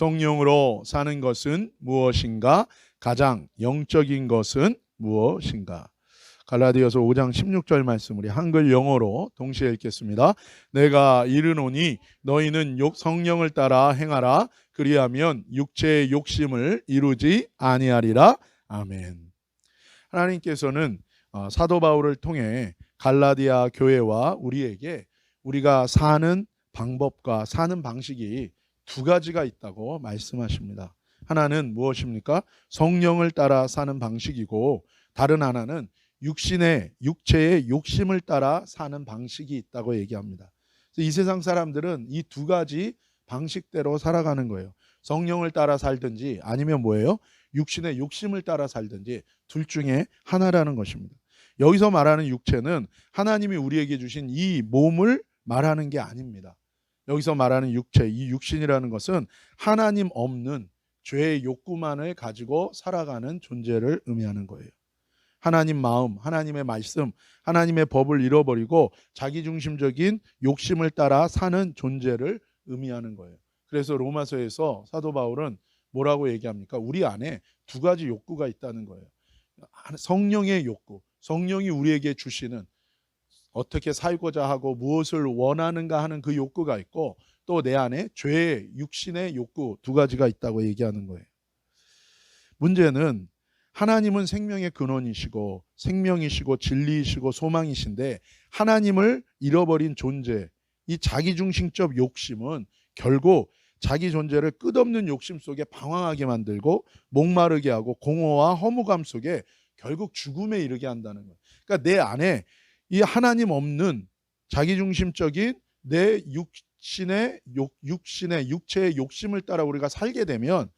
성령으로 사는 것은 무엇인가? 가장 영적인 것은 무엇인가? 갈라디아서 5장 16절 말씀 우리 한글 영어로 동시에 읽겠습니다. 내가 이르노니 너희는 성령을 따라 행하라. 그리하면 육체의 욕심을 이루지 아니하리라. 아멘. 하나님께서는 사도 바울을 통해 갈라디아 교회와 우리에게 우리가 사는 방법과 사는 방식이 두 가지가 있다고 말씀하십니다. 하나는 무엇입니까? 성령을 따라 사는 방식이고, 다른 하나는 육체의 욕심을 따라 사는 방식이 있다고 얘기합니다. 이 세상 사람들은 이 두 가지 방식대로 살아가는 거예요. 성령을 따라 살든지 아니면 뭐예요? 육신의 욕심을 따라 살든지 둘 중에 하나라는 것입니다. 여기서 말하는 육체는 하나님이 우리에게 주신 이 몸을 말하는 게 아닙니다. 여기서 말하는 육체, 이 육신이라는 것은 하나님 없는 죄의 욕구만을 가지고 살아가는 존재를 의미하는 거예요. 하나님 마음, 하나님의 말씀, 하나님의 법을 잃어버리고 자기중심적인 욕심을 따라 사는 존재를 의미하는 거예요. 그래서 로마서에서 사도 바울은 뭐라고 얘기합니까? 우리 안에 두 가지 욕구가 있다는 거예요. 성령의 욕구, 성령이 우리에게 주시는 어떻게 살고자 하고 무엇을 원하는가 하는 그 욕구가 있고, 또 내 안에 죄의 육신의 욕구 두 가지가 있다고 얘기하는 거예요. 문제는 하나님은 생명의 근원이시고 생명이시고 진리이시고 소망이신데, 하나님을 잃어버린 존재, 이 자기중심적 욕심은 결국 자기 존재를 끝없는 욕심 속에 방황하게 만들고 목마르게 하고 공허와 허무감 속에 결국 죽음에 이르게 한다는 거예요. 그러니까 내 안에 이 하나님 없는 자기중심적인 내 육체의 욕심을 따라 우리가 살게 되면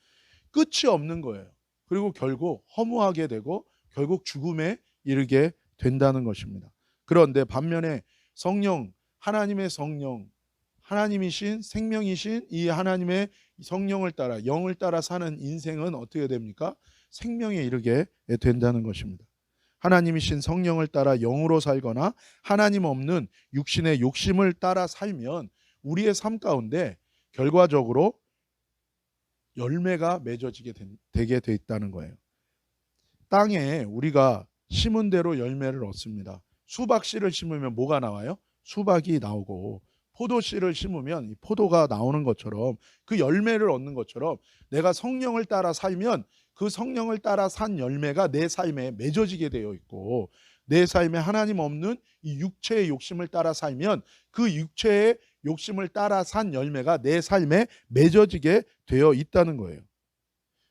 끝이 없는 거예요. 그리고 결국 허무하게 되고 결국 죽음에 이르게 된다는 것입니다. 그런데 반면에 성령, 하나님의 성령, 하나님이신 생명이신 이 하나님의 성령을 따라 영을 따라 사는 인생은 어떻게 됩니까? 생명에 이르게 된다는 것입니다. 하나님이신 성령을 따라 영으로 살거나 하나님 없는 육신의 욕심을 따라 살면 우리의 삶 가운데 결과적으로 열매가 맺어지게 되게 돼 있다는 거예요. 땅에 우리가 심은 대로 열매를 얻습니다. 수박씨를 심으면 뭐가 나와요? 수박이 나오고, 포도씨를 심으면 이 포도가 나오는 것처럼, 그 열매를 얻는 것처럼 내가 성령을 따라 살면 그 성령을 따라 산 열매가 내 삶에 맺어지게 되어 있고, 내 삶에 하나님 없는 이 육체의 욕심을 따라 살면 그 육체의 욕심을 따라 산 열매가 내 삶에 맺어지게 되어 있다는 거예요.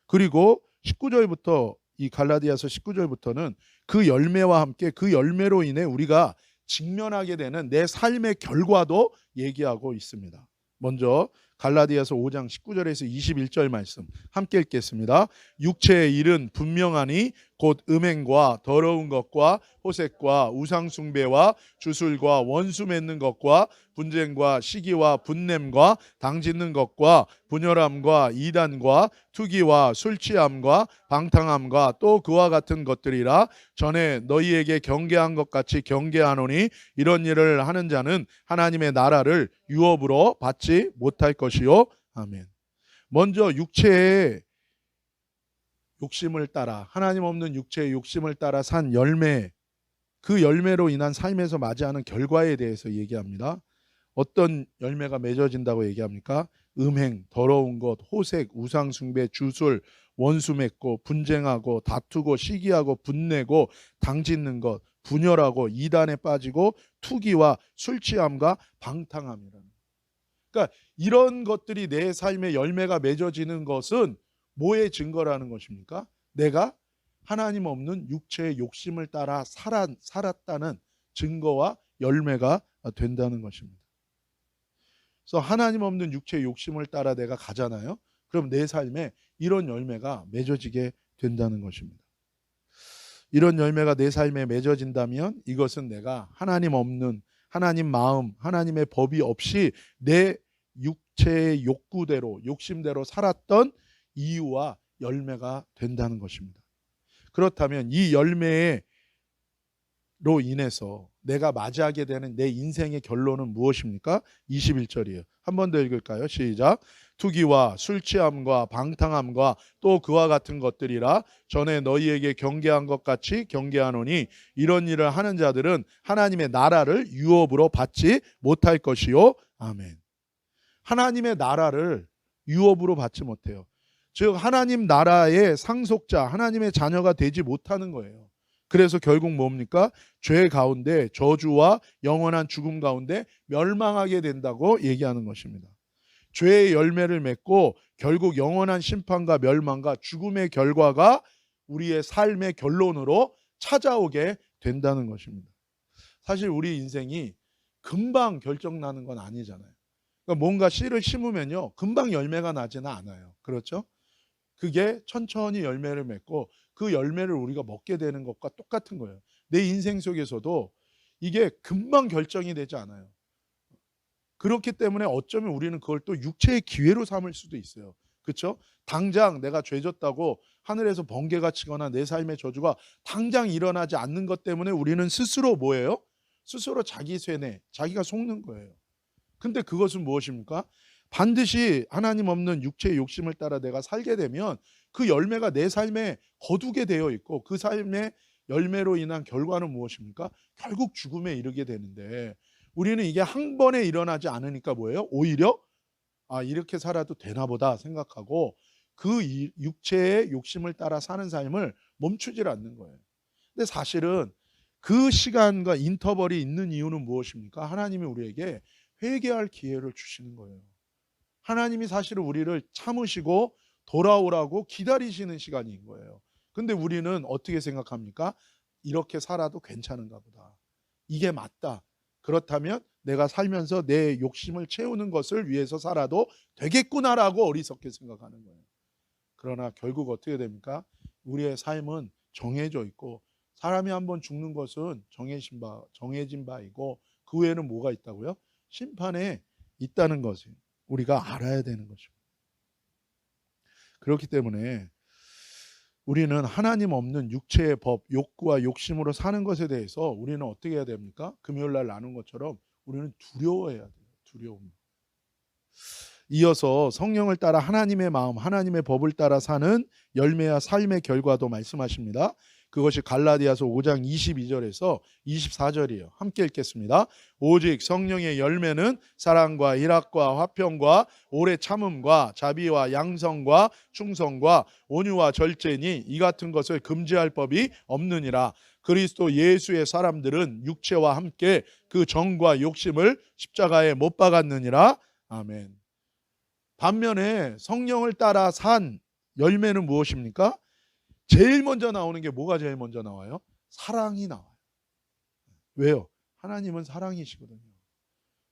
그리고 19절부터 이 갈라디아서 19절부터는 그 열매와 함께 그 열매로 인해 우리가 직면하게 되는 내 삶의 결과도 얘기하고 있습니다. 먼저 갈라디아서 5장 19절에서 21절 말씀 함께 읽겠습니다. 육체의 일은 분명하니 곧 음행과 더러운 것과 호색과 우상숭배와 주술과 원수 맺는 것과 분쟁과 시기와 분냄과 당짓는 것과 분열함과 이단과 투기와 술취함과 방탕함과 또 그와 같은 것들이라. 전에 너희에게 경계한 것 같이 경계하노니 이런 일을 하는 자는 하나님의 나라를 유업으로 받지 못할 것이요. 아멘. 먼저 육체의 욕심을 따라, 하나님 없는 육체의 욕심을 따라 산 열매, 그 열매로 인한 삶에서 맞이하는 결과에 대해서 얘기합니다. 어떤 열매가 맺어진다고 얘기합니까? 음행, 더러운 것, 호색, 우상숭배, 주술, 원수 맺고 분쟁하고 다투고 시기하고 분내고 당짓는 것, 분열하고 이단에 빠지고 투기와 술취함과 방탕함이라는. 그러니까 이런 것들이 내 삶의 열매가 맺어지는 것은 뭐의 증거라는 것입니까? 내가 하나님 없는 육체의 욕심을 따라 살았다는 증거와 열매가 된다는 것입니다. 그래서 하나님 없는 육체의 욕심을 따라 내가 가잖아요. 그럼 내 삶에 이런 열매가 맺어지게 된다는 것입니다. 이런 열매가 내 삶에 맺어진다면 이것은 내가 하나님 없는, 하나님 마음, 하나님의 법이 없이 내 육체의 욕구대로, 욕심대로 살았던 이유와 열매가 된다는 것입니다. 그렇다면 이 열매로 인해서 내가 맞이하게 되는 내 인생의 결론은 무엇입니까? 21절이에요. 한 번 더 읽을까요? 시작. 투기와 술 취함과 방탕함과 또 그와 같은 것들이라 전에 너희에게 경계한 것 같이 경계하노니 이런 일을 하는 자들은 하나님의 나라를 유업으로 받지 못할 것이요. 아멘. 하나님의 나라를 유업으로 받지 못해요. 즉 하나님 나라의 상속자, 하나님의 자녀가 되지 못하는 거예요. 그래서 결국 뭡니까? 죄 가운데 저주와 영원한 죽음 가운데 멸망하게 된다고 얘기하는 것입니다. 죄의 열매를 맺고 결국 영원한 심판과 멸망과 죽음의 결과가 우리의 삶의 결론으로 찾아오게 된다는 것입니다. 사실 우리 인생이 금방 결정나는 건 아니잖아요. 그러니까 뭔가 씨를 심으면요 금방 열매가 나지는 않아요. 그렇죠? 그게 천천히 열매를 맺고 그 열매를 우리가 먹게 되는 것과 똑같은 거예요. 내 인생 속에서도 이게 금방 결정이 되지 않아요. 그렇기 때문에 어쩌면 우리는 그걸 또 육체의 기회로 삼을 수도 있어요. 그렇죠? 당장 내가 죄졌다고 하늘에서 번개가 치거나 내 삶의 저주가 당장 일어나지 않는 것 때문에 우리는 스스로 뭐예요? 스스로 자기 쇠뇌, 자기가 속는 거예요. 근데 그것은 무엇입니까? 반드시 하나님 없는 육체의 욕심을 따라 내가 살게 되면 그 열매가 내 삶에 거두게 되어 있고 그 삶의 열매로 인한 결과는 무엇입니까? 결국 죽음에 이르게 되는데 우리는 이게 한 번에 일어나지 않으니까 뭐예요? 오히려 이렇게 살아도 되나 보다 생각하고 그 육체의 욕심을 따라 사는 삶을 멈추질 않는 거예요. 근데 사실은 그 시간과 인터벌이 있는 이유는 무엇입니까? 하나님이 우리에게 회개할 기회를 주시는 거예요. 하나님이 사실은 우리를 참으시고 돌아오라고 기다리시는 시간인 거예요. 근데 우리는 어떻게 생각합니까? 이렇게 살아도 괜찮은가 보다. 이게 맞다. 그렇다면 내가 살면서 내 욕심을 채우는 것을 위해서 살아도 되겠구나라고 어리석게 생각하는 거예요. 그러나 결국 어떻게 됩니까? 우리의 삶은 정해져 있고 사람이 한번 죽는 것은 정해진 바이고 그 외에는 뭐가 있다고요? 심판에 있다는 것을 우리가 알아야 되는 것입니다. 그렇기 때문에 우리는 하나님 없는 육체의 법, 욕구와 욕심으로 사는 것에 대해서 우리는 어떻게 해야 됩니까? 금요일 날 나눈 것처럼 우리는 두려워해야 돼요. 두려움. 이어서 성령을 따라 하나님의 마음, 하나님의 법을 따라 사는 열매와 삶의 결과도 말씀하십니다. 그것이 갈라디아서 5장 22절에서 24절이에요. 함께 읽겠습니다. 오직 성령의 열매는 사랑과 희락과 화평과 오래 참음과 자비와 양성과 충성과 온유와 절제니 이 같은 것을 금지할 법이 없느니라. 그리스도 예수의 사람들은 육체와 함께 그 정과 욕심을 십자가에 못 박았느니라. 아멘. 반면에 성령을 따라 산 열매는 무엇입니까? 제일 먼저 나오는 게 뭐가 제일 먼저 나와요? 사랑이 나와요. 왜요? 하나님은 사랑이시거든요.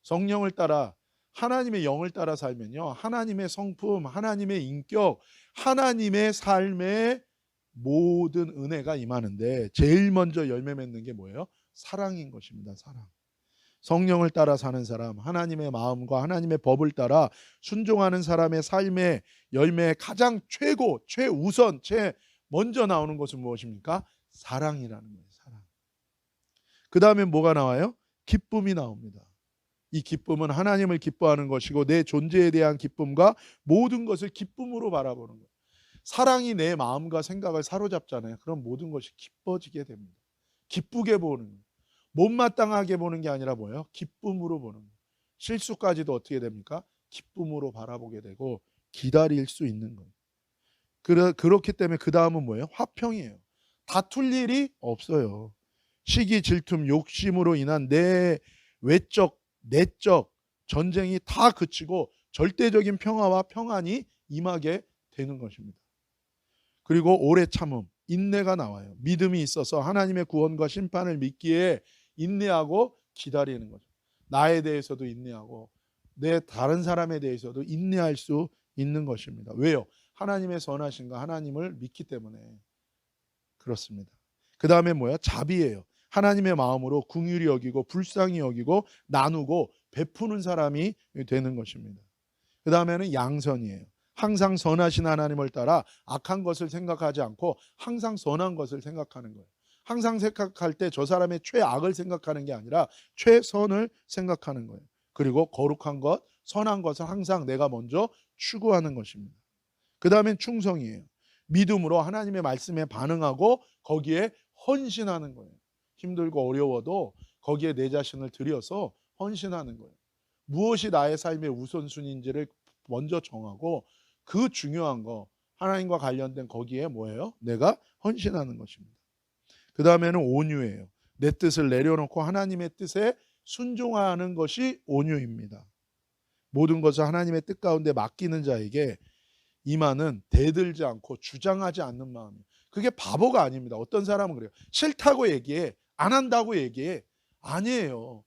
성령을 따라 하나님의 영을 따라 살면요. 하나님의 성품, 하나님의 인격, 하나님의 삶의 모든 은혜가 임하는데 제일 먼저 열매 맺는 게 뭐예요? 사랑인 것입니다. 사랑. 성령을 따라 사는 사람, 하나님의 마음과 하나님의 법을 따라 순종하는 사람의 삶의 열매의 가장 최고, 최우선, 먼저 나오는 것은 무엇입니까? 사랑이라는 거예요. 사랑. 그 다음에 뭐가 나와요? 기쁨이 나옵니다. 이 기쁨은 하나님을 기뻐하는 것이고 내 존재에 대한 기쁨과 모든 것을 기쁨으로 바라보는 거예요. 사랑이 내 마음과 생각을 사로잡잖아요. 그럼 모든 것이 기뻐지게 됩니다. 기쁘게 보는 거예요. 못마땅하게 보는 게 아니라 뭐예요? 기쁨으로 보는 거예요. 실수까지도 어떻게 됩니까? 기쁨으로 바라보게 되고 기다릴 수 있는 거예요. 그렇기 때문에 그 다음은 뭐예요? 화평이에요. 다툴 일이 없어요. 시기, 질투, 욕심으로 인한 내 외적, 내적 전쟁이 다 그치고 절대적인 평화와 평안이 임하게 되는 것입니다. 그리고 오래 참음, 인내가 나와요. 믿음이 있어서 하나님의 구원과 심판을 믿기에 인내하고 기다리는 거죠. 나에 대해서도 인내하고 내 다른 사람에 대해서도 인내할 수 있는 것입니다. 왜요? 하나님의 선하심과 하나님을 믿기 때문에 그렇습니다. 그 다음에 뭐야? 자비예요. 하나님의 마음으로 긍휼히 여기고 불쌍히 여기고 나누고 베푸는 사람이 되는 것입니다. 그 다음에는 양선이에요. 항상 선하신 하나님을 따라 악한 것을 생각하지 않고 항상 선한 것을 생각하는 거예요. 항상 생각할 때 저 사람의 최악을 생각하는 게 아니라 최선을 생각하는 거예요. 그리고 거룩한 것, 선한 것을 항상 내가 먼저 추구하는 것입니다. 그 다음엔 충성이에요. 믿음으로 하나님의 말씀에 반응하고 거기에 헌신하는 거예요. 힘들고 어려워도 거기에 내 자신을 들여서 헌신하는 거예요. 무엇이 나의 삶의 우선순위인지를 먼저 정하고 그 중요한 거 하나님과 관련된 거기에 뭐예요? 내가 헌신하는 것입니다. 그 다음에는 온유예요. 내 뜻을 내려놓고 하나님의 뜻에 순종하는 것이 온유입니다. 모든 것을 하나님의 뜻 가운데 맡기는 자에게 이만은 대들지 않고 주장하지 않는 마음이에요. 그게 바보가 아닙니다. 어떤 사람은 그래요. 싫다고 얘기해. 안 한다고 얘기해. 아니에요.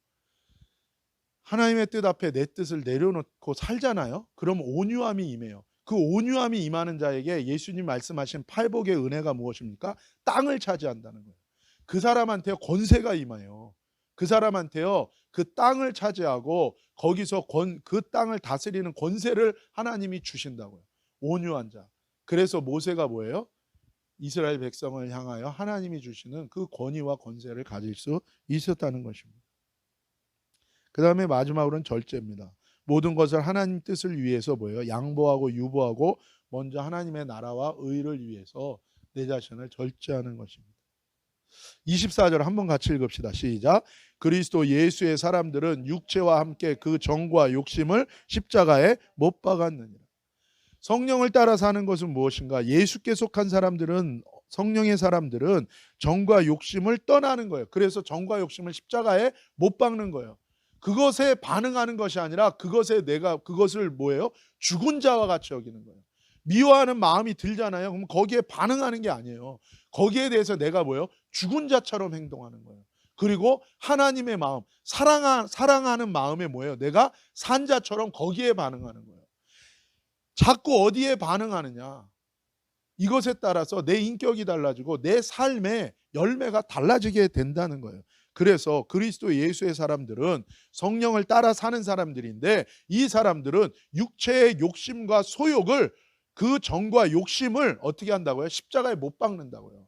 하나님의 뜻 앞에 내 뜻을 내려놓고 살잖아요. 그럼 온유함이 임해요. 그 온유함이 임하는 자에게 예수님 말씀하신 팔복의 은혜가 무엇입니까? 땅을 차지한다는 거예요. 그 사람한테요 권세가 임해요. 그 사람한테요 그 땅을 차지하고 거기서 그 땅을 다스리는 권세를 하나님이 주신다고요. 온유한 자. 그래서 모세가 뭐예요? 이스라엘 백성을 향하여 하나님이 주시는 그 권위와 권세를 가질 수 있었다는 것입니다. 그 다음에 마지막으로는 절제입니다. 모든 것을 하나님 뜻을 위해서 뭐예요? 양보하고 유보하고 먼저 하나님의 나라와 의를 위해서 내 자신을 절제하는 것입니다. 24절 한번 같이 읽읍시다. 시작. 그리스도 예수의 사람들은 육체와 함께 그 정과 욕심을 십자가에 못 박았느니라. 성령을 따라 사는 것은 무엇인가? 예수께 속한 사람들은 성령의 사람들은 정과 욕심을 떠나는 거예요. 그래서 정과 욕심을 십자가에 못 박는 거예요. 그것에 반응하는 것이 아니라 그것을 뭐예요? 죽은 자와 같이 여기는 거예요. 미워하는 마음이 들잖아요. 그럼 거기에 반응하는 게 아니에요. 거기에 대해서 내가 뭐예요? 죽은 자처럼 행동하는 거예요. 그리고 하나님의 마음, 사랑하는 마음에 뭐예요? 내가 산 자처럼 거기에 반응하는 거예요. 자꾸 어디에 반응하느냐? 이것에 따라서 내 인격이 달라지고 내 삶의 열매가 달라지게 된다는 거예요. 그래서 그리스도 예수의 사람들은 성령을 따라 사는 사람들인데 이 사람들은 육체의 욕심과 소욕을 그 정과 욕심을 어떻게 한다고요? 십자가에 못 박는다고요.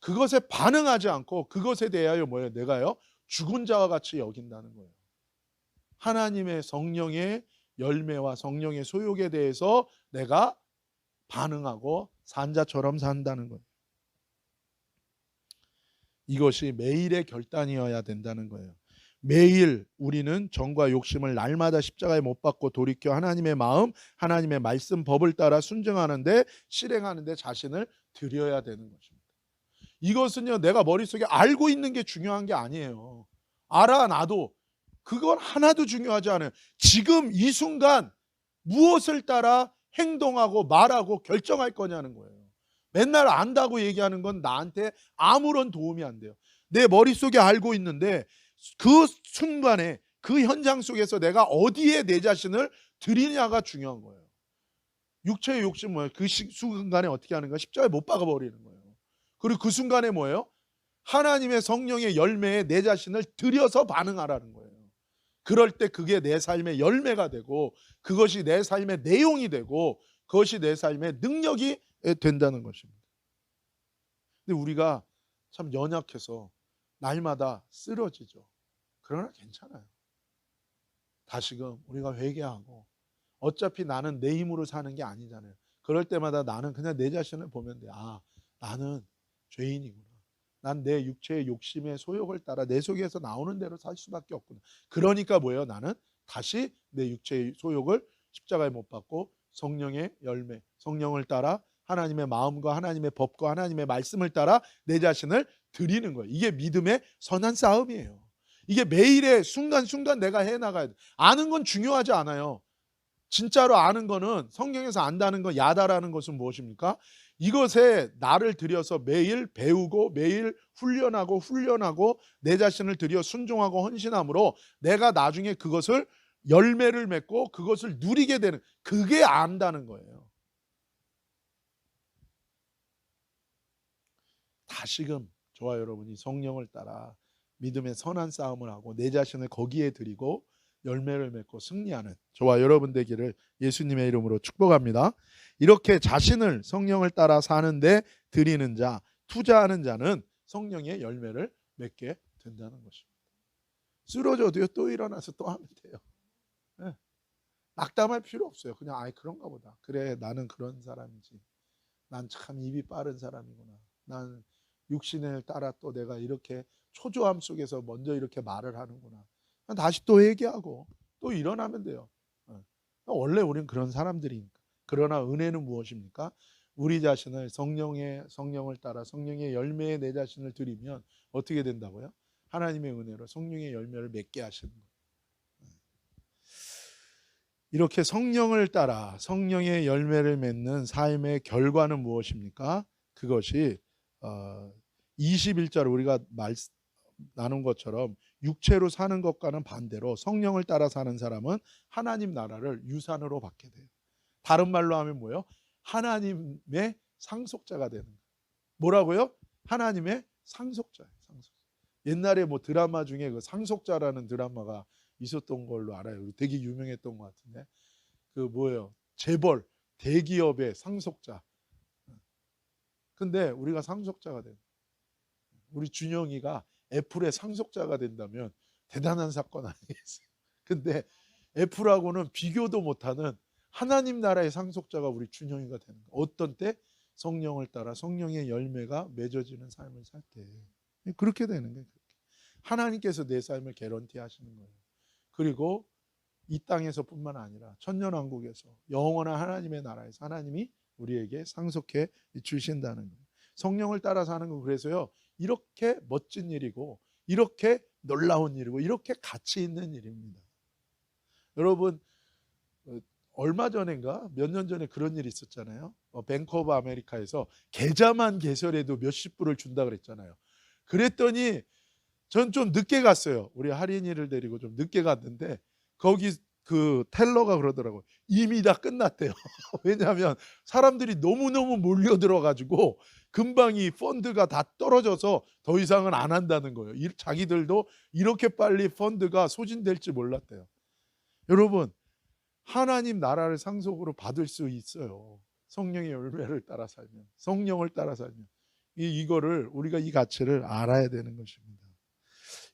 그것에 반응하지 않고 그것에 대하여 뭐예요? 내가요? 죽은 자와 같이 여긴다는 거예요. 하나님의 성령의 열매와 성령의 소욕에 대해서 내가 반응하고 산자처럼 산다는 거예요. 이것이 매일의 결단이어야 된다는 거예요. 매일 우리는 정과 욕심을 날마다 십자가에 못 박고 돌이켜 하나님의 마음, 하나님의 말씀, 법을 따라 순종하는데 실행하는데 자신을 들여야 되는 것입니다. 이것은요 내가 머릿속에 알고 있는 게 중요한 게 아니에요. 알아 놔도 그건 하나도 중요하지 않아요. 지금 이 순간 무엇을 따라 행동하고 말하고 결정할 거냐는 거예요. 맨날 안다고 얘기하는 건 나한테 아무런 도움이 안 돼요. 내 머릿속에 알고 있는데 그 순간에 그 현장 속에서 내가 어디에 내 자신을 들이냐가 중요한 거예요. 육체의 욕심 뭐예요? 그 순간에 어떻게 하는 거예요? 십자가에 못 박아버리는 거예요. 그리고 그 순간에 뭐예요? 하나님의 성령의 열매에 내 자신을 들여서 반응하라는 거예요. 그럴 때 그게 내 삶의 열매가 되고 그것이 내 삶의 내용이 되고 그것이 내 삶의 능력이 된다는 것입니다. 근데 우리가 참 연약해서 날마다 쓰러지죠. 그러나 괜찮아요. 다시금 우리가 회개하고 어차피 나는 내 힘으로 사는 게 아니잖아요. 그럴 때마다 나는 그냥 내 자신을 보면 돼요. 아, 나는 죄인이구나. 난 내 육체의 욕심의 소욕을 따라 내 속에서 나오는 대로 살 수밖에 없구나. 그러니까 뭐예요? 나는 다시 내 육체의 소욕을 십자가에 못 박고 성령의 열매, 성령을 따라 하나님의 마음과 하나님의 법과 하나님의 말씀을 따라 내 자신을 드리는 거예요. 이게 믿음의 선한 싸움이에요. 이게 매일의 순간순간 내가 해나가야 돼. 아는 건 중요하지 않아요. 진짜로 아는 거는 성경에서 안다는 거 야다라는 것은 무엇입니까? 이것에 나를 들여서 매일 배우고 매일 훈련하고 내 자신을 들여 순종하고 헌신함으로 내가 나중에 그것을 열매를 맺고 그것을 누리게 되는 그게 안다는 거예요. 다시금 저와 여러분이 성령을 따라 믿음의 선한 싸움을 하고 내 자신을 거기에 드리고 열매를 맺고 승리하는 저와 여러분 되기를 예수님의 이름으로 축복합니다. 이렇게 자신을 성령을 따라 사는데 드리는 자, 투자하는 자는 성령의 열매를 맺게 된다는 것입니다. 쓰러져도요 또 일어나서 또 하면 돼요. 네. 낙담할 필요 없어요. 그냥 그런가 보다. 그래, 나는 그런 사람이지. 난 참 입이 빠른 사람이구나. 난 육신을 따라 또 내가 이렇게 초조함 속에서 먼저 이렇게 말을 하는구나. 다시 또 회개하고 또 일어나면 돼요. 원래 우리는 그런 사람들이니까. 그러나 은혜는 무엇입니까? 우리 자신을 성령을 따라 성령의 열매에 내 자신을 드리면 어떻게 된다고요? 하나님의 은혜로 성령의 열매를 맺게 하시는 거예요. 이렇게 성령을 따라 성령의 열매를 맺는 삶의 결과는 무엇입니까? 그것이 21절 우리가 나눈 것처럼 육체로 사는 것과는 반대로 성령을 따라 사는 사람은 하나님 나라를 유산으로 받게 돼요. 다른 말로 하면 뭐예요? 하나님의 상속자가 되는 거예요. 뭐라고요? 하나님의 상속자예요. 상속자. 옛날에 뭐 드라마 중에 그 상속자라는 드라마가 있었던 걸로 알아요. 되게 유명했던 것 같은데 그 뭐예요? 재벌 대기업의 상속자. 근데 우리가 상속자가 된 우리 준영이가 애플의 상속자가 된다면 대단한 사건 아니겠어요? 근데 애플하고는 비교도 못하는 하나님 나라의 상속자가 우리 준영이가 되는 거예요. 어떤 때? 성령을 따라 성령의 열매가 맺어지는 삶을 살 때. 그렇게 되는 거예요. 하나님께서 내 삶을 개런티 하시는 거예요. 그리고 이 땅에서뿐만 아니라 천년왕국에서 영원한 하나님의 나라에서 하나님이 우리에게 상속해 주신다는 거예요. 성령을 따라 사는 거 그래서요. 이렇게 멋진 일이고 이렇게 놀라운 일이고 이렇게 가치 있는 일입니다. 여러분 얼마 전인가 몇 년 전에 그런 일이 있었잖아요. 뱅크 오브 아메리카에서 계좌만 개설해도 몇십 불을 준다 그랬잖아요. 그랬더니 전 좀 늦게 갔어요. 우리 할인이를 데리고 좀 늦게 갔는데 거기 그 텔러가 그러더라고요. 이미 다 끝났대요. 왜냐하면 사람들이 너무너무 몰려들어가지고 금방 이 펀드가 다 떨어져서 더 이상은 안 한다는 거예요. 자기들도 이렇게 빨리 펀드가 소진될지 몰랐대요. 여러분 하나님 나라를 상속으로 받을 수 있어요. 성령의 열매를 따라 살면, 성령을 따라 살면. 이거를 우리가 이 가치를 알아야 되는 것입니다.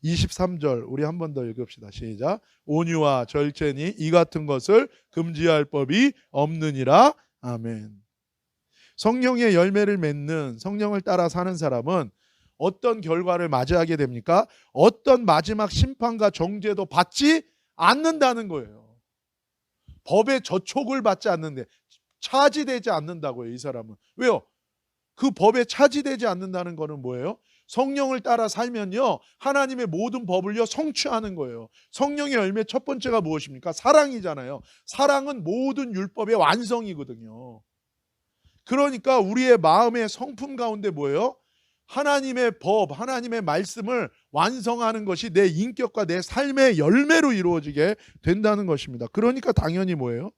23절 우리 한 번 더 읽읍시다. 시작. 온유와 절제니 이 같은 것을 금지할 법이 없느니라. 아멘. 성령의 열매를 맺는 성령을 따라 사는 사람은 어떤 결과를 맞이하게 됩니까? 어떤 마지막 심판과 정죄도 받지 않는다는 거예요. 법의 저촉을 받지 않는데 차지되지 않는다고요. 이 사람은. 왜요? 그 법에 차지되지 않는다는 거는 뭐예요? 성령을 따라 살면요 하나님의 모든 법을요 성취하는 거예요. 성령의 열매 첫 번째가 무엇입니까? 사랑이잖아요. 사랑은 모든 율법의 완성이거든요. 그러니까 우리의 마음의 성품 가운데 뭐예요? 하나님의 법, 하나님의 말씀을 완성하는 것이 내 인격과 내 삶의 열매로 이루어지게 된다는 것입니다. 그러니까 당연히 뭐예요?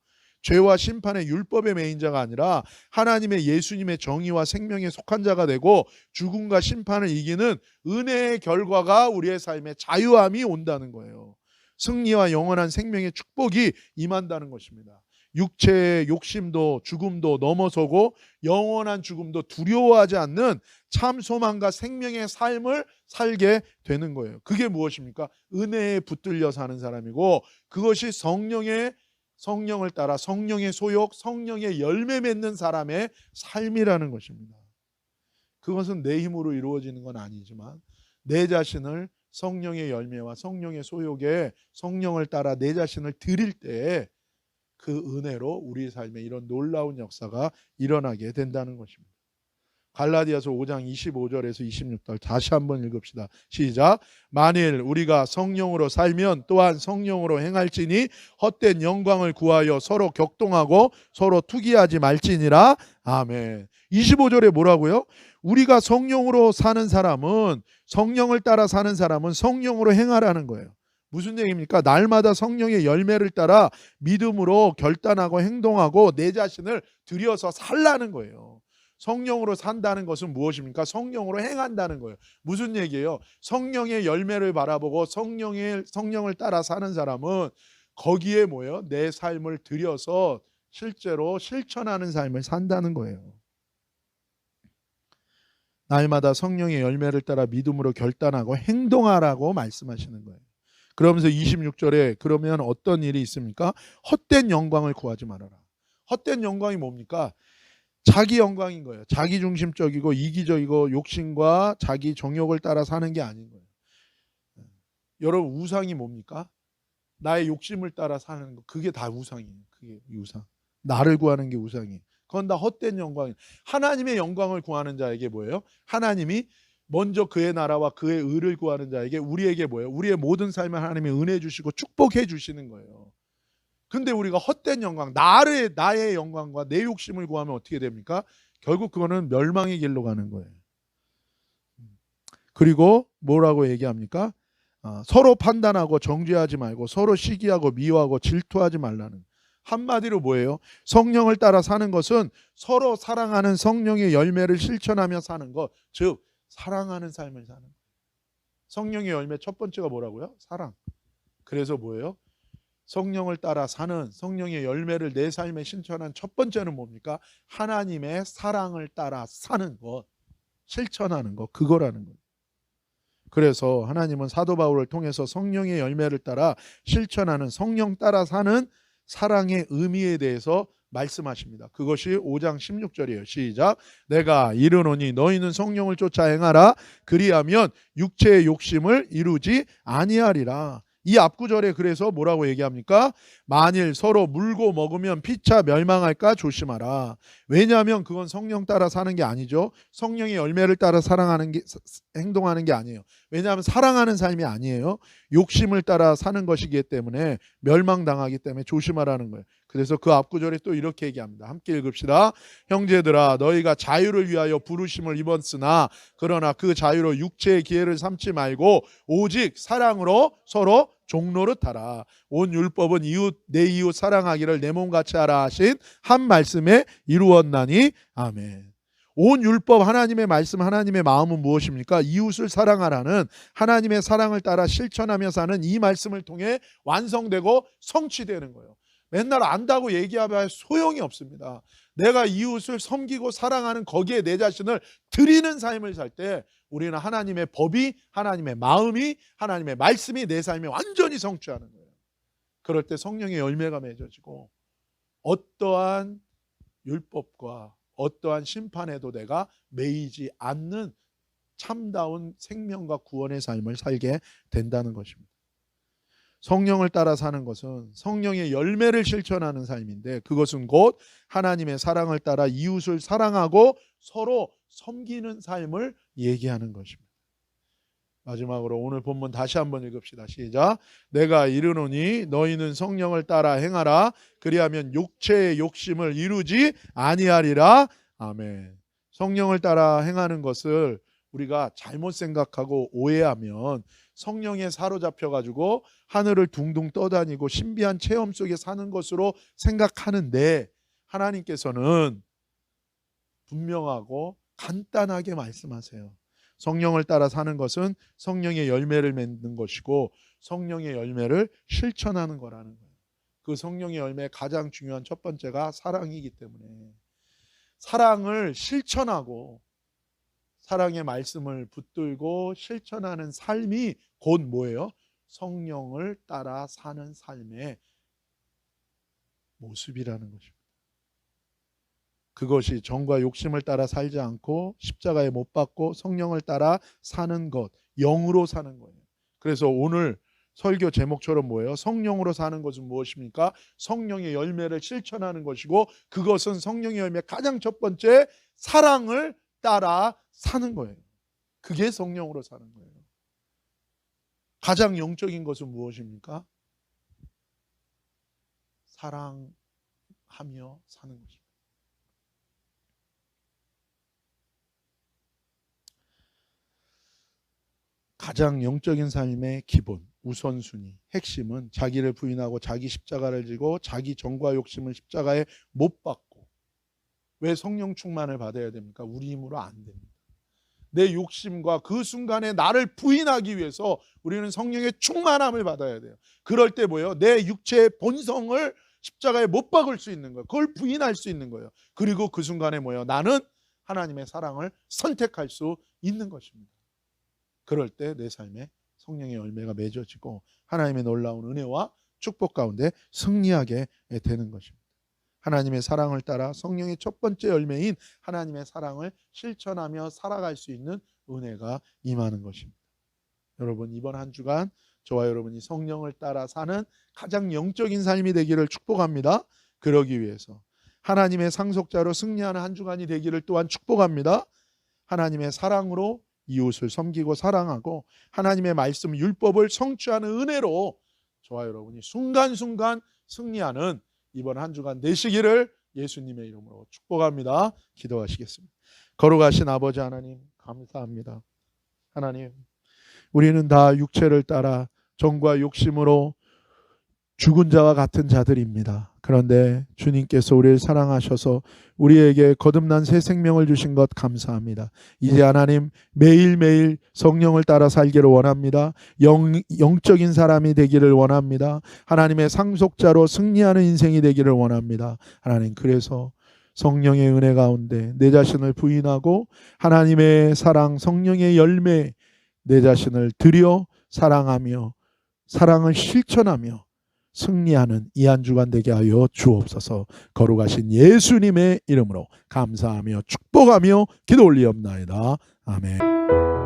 죄와 심판의 율법의 매인자가 아니라 하나님의 예수님의 정의와 생명에 속한 자가 되고 죽음과 심판을 이기는 은혜의 결과가 우리의 삶에 자유함이 온다는 거예요. 승리와 영원한 생명의 축복이 임한다는 것입니다. 육체의 욕심도 죽음도 넘어서고 영원한 죽음도 두려워하지 않는 참 소망과 생명의 삶을 살게 되는 거예요. 그게 무엇입니까? 은혜에 붙들려 사는 사람이고 그것이 성령을 따라 성령의 소욕, 성령의 열매 맺는 사람의 삶이라는 것입니다. 그것은 내 힘으로 이루어지는 건 아니지만 내 자신을 성령의 열매와 성령의 소욕에 성령을 따라 내 자신을 드릴 때에 그 은혜로 우리 삶에 이런 놀라운 역사가 일어나게 된다는 것입니다. 갈라디아서 5장 25절에서 26절 다시 한번 읽읍시다. 시작. 만일 우리가 성령으로 살면 또한 성령으로 행할지니 헛된 영광을 구하여 서로 격동하고 서로 투기하지 말지니라. 아멘. 25절에 뭐라고요? 우리가 성령으로 사는 사람은 성령을 따라 사는 사람은 성령으로 행하라는 거예요. 무슨 얘기입니까? 날마다 성령의 열매를 따라 믿음으로 결단하고 행동하고 내 자신을 들여서 살라는 거예요. 성령으로 산다는 것은 무엇입니까? 성령으로 행한다는 거예요. 무슨 얘기예요? 성령의 열매를 바라보고 성령을 따라 사는 사람은 거기에 뭐예요? 내 삶을 들여서 실제로 실천하는 삶을 산다는 거예요. 날마다 성령의 열매를 따라 믿음으로 결단하고 행동하라고 말씀하시는 거예요. 그러면서 26절에 그러면 어떤 일이 있습니까? 헛된 영광을 구하지 말아라. 헛된 영광이 뭡니까? 자기 영광인 거예요. 자기 중심적이고 이기적이고 욕심과 자기 정욕을 따라 사는 게 아닌 거예요. 여러분, 우상이 뭡니까? 나의 욕심을 따라 사는 거, 그게 다 우상이에요. 그게 우상. 나를 구하는 게 우상이에요. 그건 다 헛된 영광이에요. 하나님의 영광을 구하는 자에게 뭐예요? 하나님이 먼저 그의 나라와 그의 의를 구하는 자에게 우리에게 뭐예요? 우리의 모든 삶을 하나님이 은혜 주시고 축복해 주시는 거예요. 근데 우리가 헛된 영광, 나의 영광과 내 욕심을 구하면 어떻게 됩니까? 결국 그거는 멸망의 길로 가는 거예요. 그리고 뭐라고 얘기합니까? 서로 판단하고 정죄하지 말고 서로 시기하고 미워하고 질투하지 말라는. 한마디로 뭐예요? 성령을 따라 사는 것은 서로 사랑하는 성령의 열매를 실천하며 사는 것, 즉 사랑하는 삶을 사는 거예요. 성령의 열매 첫 번째가 뭐라고요? 사랑. 그래서 뭐예요? 성령을 따라 사는 성령의 열매를 내 삶에 실천한 첫 번째는 뭡니까? 하나님의 사랑을 따라 사는 것, 실천하는 것, 그거라는 거예요. 그래서 하나님은 사도 바울을 통해서 성령의 열매를 따라 실천하는, 성령 따라 사는 사랑의 의미에 대해서 말씀하십니다. 그것이 5장 16절이에요. 시작. 내가 이르노니 너희는 성령을 쫓아 행하라. 그리하면 육체의 욕심을 이루지 아니하리라. 이 앞구절에 그래서 뭐라고 얘기합니까? 만일 서로 물고 먹으면 피차 멸망할까 조심하라. 왜냐하면 그건 성령 따라 사는 게 아니죠. 성령의 열매를 따라 행동하는 게 아니에요. 왜냐하면 사랑하는 삶이 아니에요. 욕심을 따라 사는 것이기 때문에 멸망당하기 때문에 조심하라는 거예요. 그래서 그 앞구절에 또 이렇게 얘기합니다. 함께 읽읍시다. 형제들아, 너희가 자유를 위하여 부르심을 입었으나 그러나 그 자유로 육체의 기회를 삼지 말고 오직 사랑으로 서로 종노릇하라. 온 율법은 내 이웃 사랑하기를 내 몸같이 하라 하신 한 말씀에 이루었나니 아멘. 온 율법, 하나님의 말씀, 하나님의 마음은 무엇입니까? 이웃을 사랑하라는 하나님의 사랑을 따라 실천하며 사는 이 말씀을 통해 완성되고 성취되는 거예요. 맨날 안다고 얘기하면 소용이 없습니다. 내가 이웃을 섬기고 사랑하는 거기에 내 자신을 드리는 삶을 살 때 우리는 하나님의 법이, 하나님의 마음이, 하나님의 말씀이 내 삶에 완전히 성취하는 거예요. 그럴 때 성령의 열매가 맺어지고 어떠한 율법과 어떠한 심판에도 내가 매이지 않는 참다운 생명과 구원의 삶을 살게 된다는 것입니다. 성령을 따라 사는 것은 성령의 열매를 실천하는 삶인데 그것은 곧 하나님의 사랑을 따라 이웃을 사랑하고 서로 섬기는 삶을 얘기하는 것입니다. 마지막으로 오늘 본문 다시 한번 읽읍시다. 시작. 내가 이르노니 너희는 성령을 따라 행하라. 그리하면 육체의 욕심을 이루지 아니하리라. 아멘. 성령을 따라 행하는 것을 우리가 잘못 생각하고 오해하면 성령에 사로잡혀가지고 하늘을 둥둥 떠다니고 신비한 체험 속에 사는 것으로 생각하는데 하나님께서는 분명하고 간단하게 말씀하세요. 성령을 따라 사는 것은 성령의 열매를 맺는 것이고 성령의 열매를 실천하는 거라는 거예요. 그 성령의 열매의 가장 중요한 첫 번째가 사랑이기 때문에 사랑을 실천하고 사랑의 말씀을 붙들고 실천하는 삶이 곧 뭐예요? 성령을 따라 사는 삶의 모습이라는 것입니다. 그것이 정과 욕심을 따라 살지 않고 십자가에 못 박고 성령을 따라 사는 것, 영으로 사는 거예요. 그래서 오늘 설교 제목처럼 뭐예요? 성령으로 사는 것은 무엇입니까? 성령의 열매를 실천하는 것이고 그것은 성령의 열매 가장 첫 번째 사랑을 따라 사는 거예요. 그게 성령으로 사는 거예요. 가장 영적인 것은 무엇입니까? 사랑하며 사는 것입니다. 가장 영적인 삶의 기본, 우선순위, 핵심은 자기를 부인하고 자기 십자가를 지고 자기 정과 욕심을 십자가에 못 박고. 왜 성령 충만을 받아야 됩니까? 우리 힘으로 안 됩니다. 내 욕심과 그 순간에 나를 부인하기 위해서 우리는 성령의 충만함을 받아야 돼요. 그럴 때 뭐예요? 내 육체의 본성을 십자가에 못 박을 수 있는 거예요. 그걸 부인할 수 있는 거예요. 그리고 그 순간에 뭐예요? 나는 하나님의 사랑을 선택할 수 있는 것입니다. 그럴 때 내 삶에 성령의 열매가 맺어지고 하나님의 놀라운 은혜와 축복 가운데 승리하게 되는 것입니다. 하나님의 사랑을 따라 성령의 첫 번째 열매인 하나님의 사랑을 실천하며 살아갈 수 있는 은혜가 임하는 것입니다. 여러분, 이번 한 주간 저와 여러분이 성령을 따라 사는 가장 영적인 삶이 되기를 축복합니다. 그러기 위해서 하나님의 상속자로 승리하는 한 주간이 되기를 또한 축복합니다. 하나님의 사랑으로 이웃을 섬기고 사랑하고 하나님의 말씀 율법을 성취하는 은혜로 저와 여러분이 순간순간 승리하는 이번 한 주간 되시기를 예수님의 이름으로 축복합니다. 기도하시겠습니다. 거룩하신 아버지 하나님, 감사합니다. 하나님, 우리는 다 육체를 따라 정과 욕심으로 죽은 자와 같은 자들입니다. 그런데 주님께서 우리를 사랑하셔서 우리에게 거듭난 새 생명을 주신 것 감사합니다. 이제 하나님, 매일매일 성령을 따라 살기를 원합니다. 영적인 사람이 되기를 원합니다. 하나님의 상속자로 승리하는 인생이 되기를 원합니다. 하나님, 그래서 성령의 은혜 가운데 내 자신을 부인하고 하나님의 사랑, 성령의 열매 내 자신을 드려 사랑하며 사랑을 실천하며 승리하는 이 한 주간 되게 하여 주옵소서. 거룩하신 예수님의 이름으로 감사하며 축복하며 기도 올리옵나이다. 아멘.